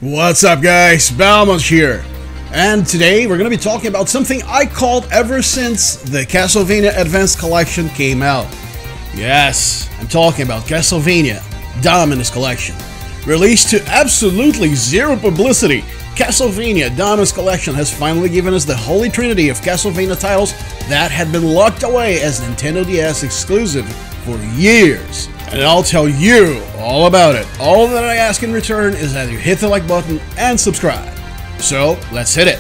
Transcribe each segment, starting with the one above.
What's up guys, Balmos here, and today we're going to be talking about something I called ever since the Castlevania Advanced Collection came out. Yes, I'm talking about Castlevania Dominus Collection. Released to absolutely zero publicity, Castlevania Dominus Collection has finally given us the holy trinity of Castlevania titles that had been locked away as Nintendo DS exclusive for years. And I'll tell you all about it. All that I ask in return is that you hit the like button and subscribe. So, let's hit it.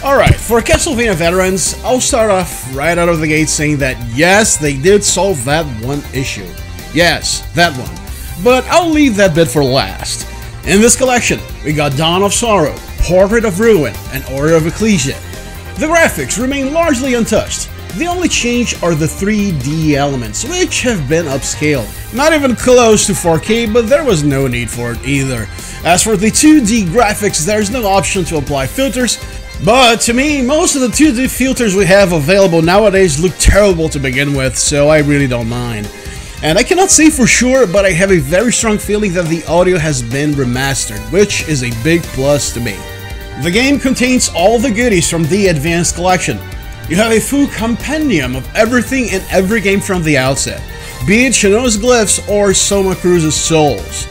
Alright, for Castlevania veterans, I'll start off right out of the gate saying that yes, they did solve that one issue. Yes, that one. But I'll leave that bit for last. In this collection, we got Dawn of Sorrow, Portrait of Ruin, and Order of Ecclesia. The graphics remain largely untouched. The only change are the 3D elements, which have been upscaled. Not even close to 4K, but there was no need for it either. As for the 2D graphics, there's no option to apply filters, but to me, most of the 2D filters we have available nowadays look terrible to begin with, so I really don't mind. And I cannot say for sure, but I have a very strong feeling that the audio has been remastered, which is a big plus to me. The game contains all the goodies from the Advanced Collection. You have a full compendium of everything in every game from the outset, be it Shanoa's Glyphs or Soma Cruz's Souls.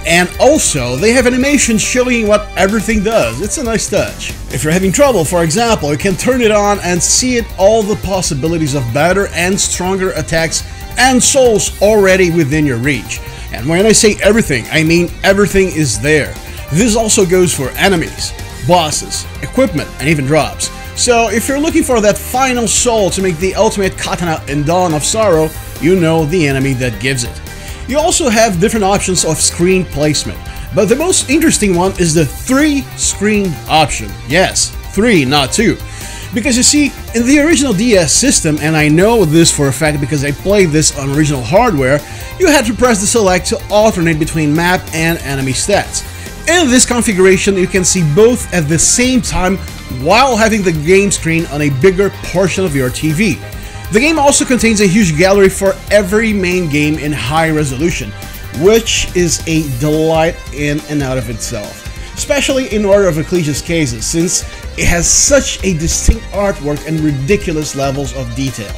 And also, they have animations showing you what everything does. It's a nice touch. If you're having trouble, for example, you can turn it on and see all the possibilities of better and stronger attacks and souls already within your reach. And when I say everything, I mean everything is there. This also goes for enemies, bosses, equipment, and even drops. So if you're looking for that final soul to make the ultimate katana in Dawn of Sorrow, you know the enemy that gives it. You also have different options of screen placement, but the most interesting one is the 3-screen option. Yes, 3, not 2. Because you see, in the original DS system, and I know this for a fact because I played this on original hardware, you had to press the select to alternate between map and enemy stats. In this configuration, you can see both at the same time while having the game screen on a bigger portion of your TV. The game also contains a huge gallery for every main game in high resolution, which is a delight in and out of itself. Especially in Order of Ecclesia's cases, since it has such a distinct artwork and ridiculous levels of detail.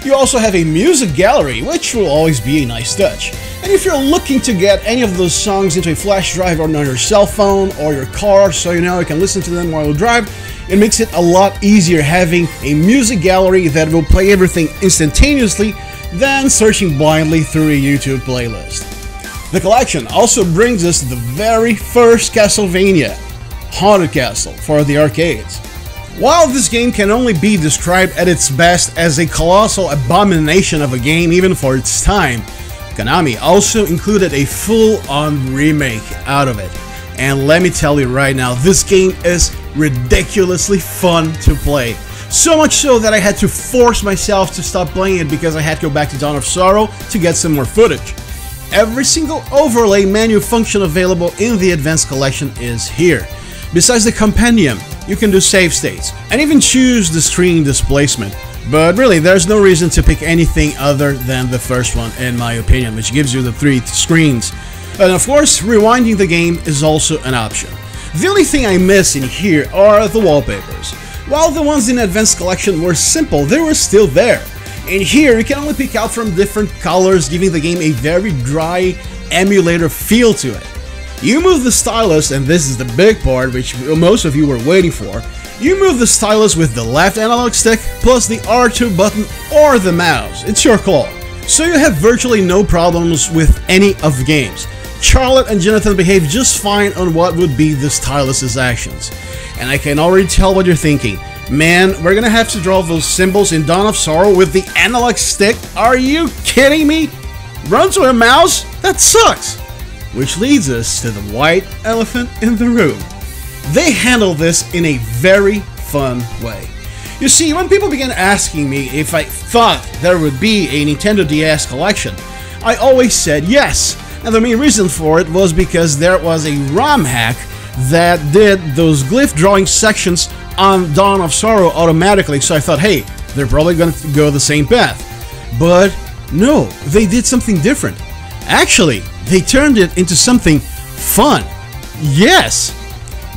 You also have a music gallery, which will always be a nice touch. And if you're looking to get any of those songs into a flash drive or on your cell phone or your car so you know you can listen to them while you drive, it makes it a lot easier having a music gallery that will play everything instantaneously than searching blindly through a YouTube playlist. The collection also brings us the very first Castlevania, Haunted Castle, for the arcades. While this game can only be described at its best as a colossal abomination of a game even for its time, Konami also included a full-on remake out of it. And let me tell you right now, this game is ridiculously fun to play. So much so that I had to force myself to stop playing it because I had to go back to Dawn of Sorrow to get some more footage. Every single overlay menu function available in the Advanced Collection is here. Besides the compendium, you can do save states and even choose the screen displacement. But really, there's no reason to pick anything other than the first one, in my opinion, which gives you the 3 screens. And of course, rewinding the game is also an option. The only thing I miss in here are the wallpapers. While the ones in Advanced Collection were simple, they were still there. In here, you can only pick out from different colors, giving the game a very dry emulator feel to it. You move the stylus, and this is the big part which most of you were waiting for. You move the stylus with the left analog stick plus the R2 button or the mouse. It's your call. So you have virtually no problems with any of the games. Charlotte and Jonathan behave just fine on what would be the stylus's actions. And I can already tell what you're thinking. Man, we're gonna have to draw those symbols in Dawn of Sorrow with the analog stick? Are you kidding me? Run to a mouse? That sucks! Which leads us to the white elephant in the room. They handle this in a very fun way. You see, when people began asking me if I thought there would be a Nintendo DS collection, I always said yes. And the main reason for it was because there was a ROM hack that did those glyph drawing sections on Dawn of Sorrow automatically, so I thought, hey, they're probably going to go the same path. But no, they did something different. Actually, they turned it into something fun. Yes,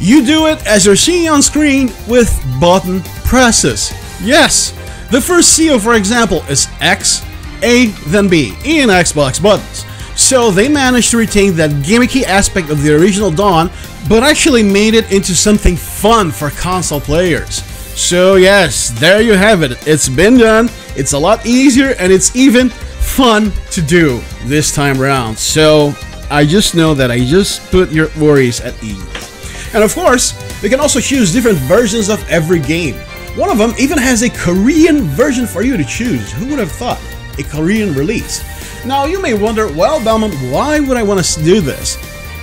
you do it as you're seeing on screen with button presses. Yes, the first CO, for example, is X, A, then B in Xbox buttons. So they managed to retain that gimmicky aspect of the original Dawn, but actually made it into something fun for console players. So yes, there you have it. It's been done, it's a lot easier, and it's even fun to do this time around. So I just know that I just put your worries at ease. And of course, we can also choose different versions of every game. One of them even has a Korean version for you to choose. Who would have thought? A Korean release. Now you may wonder, well, Belmont, why would I want to do this?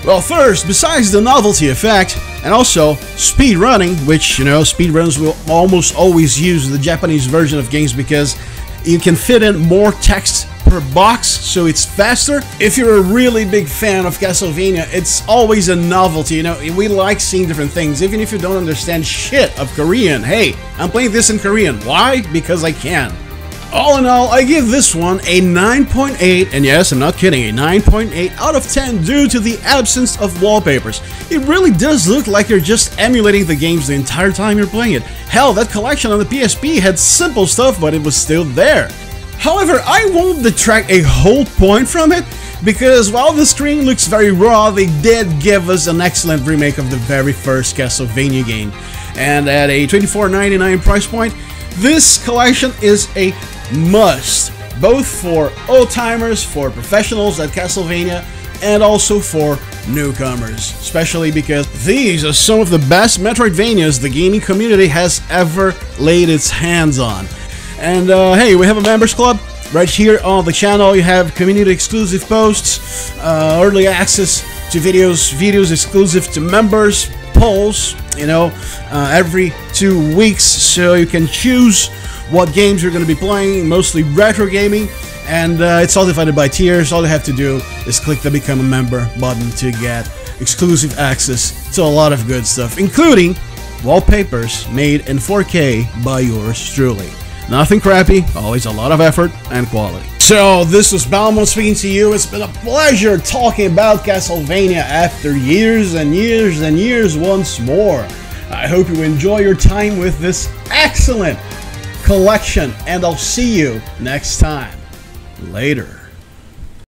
Well, first, besides the novelty effect, and also speed running, which, you know, speedrunners will almost always use the Japanese version of games because you can fit in more text per box, so it's faster. If you're a really big fan of Castlevania, it's always a novelty. You know, we like seeing different things, even if you don't understand shit of Korean. Hey, I'm playing this in Korean. Why? Because I can. All in all, I give this one a 9.8, and yes, I'm not kidding, a 9.8 out of 10 due to the absence of wallpapers. It really does look like you're just emulating the games the entire time you're playing it. Hell, that collection on the PSP had simple stuff, but it was still there. However, I won't detract a whole point from it, because while the screen looks very raw, they did give us an excellent remake of the very first Castlevania game. And at a $24.99 price point, this collection is a must, both for old-timers, for professionals at Castlevania, and also for newcomers, especially because these are some of the best Metroidvanias the gaming community has ever laid its hands on. And hey, we have a members club right here on the channel. You have community exclusive posts, early access to videos exclusive to members, polls, you know, every 2 weeks, so you can choose what games you're going to be playing, mostly retro gaming, and it's all divided by tiers. All you have to do is click the Become a Member button to get exclusive access to a lot of good stuff, including wallpapers made in 4K by yours truly. Nothing crappy, always a lot of effort and quality. So this was Balmont speaking to you. It's been a pleasure talking about Castlevania after years and years and years once more. I hope you enjoy your time with this excellent collection, and I'll see you next time. Later.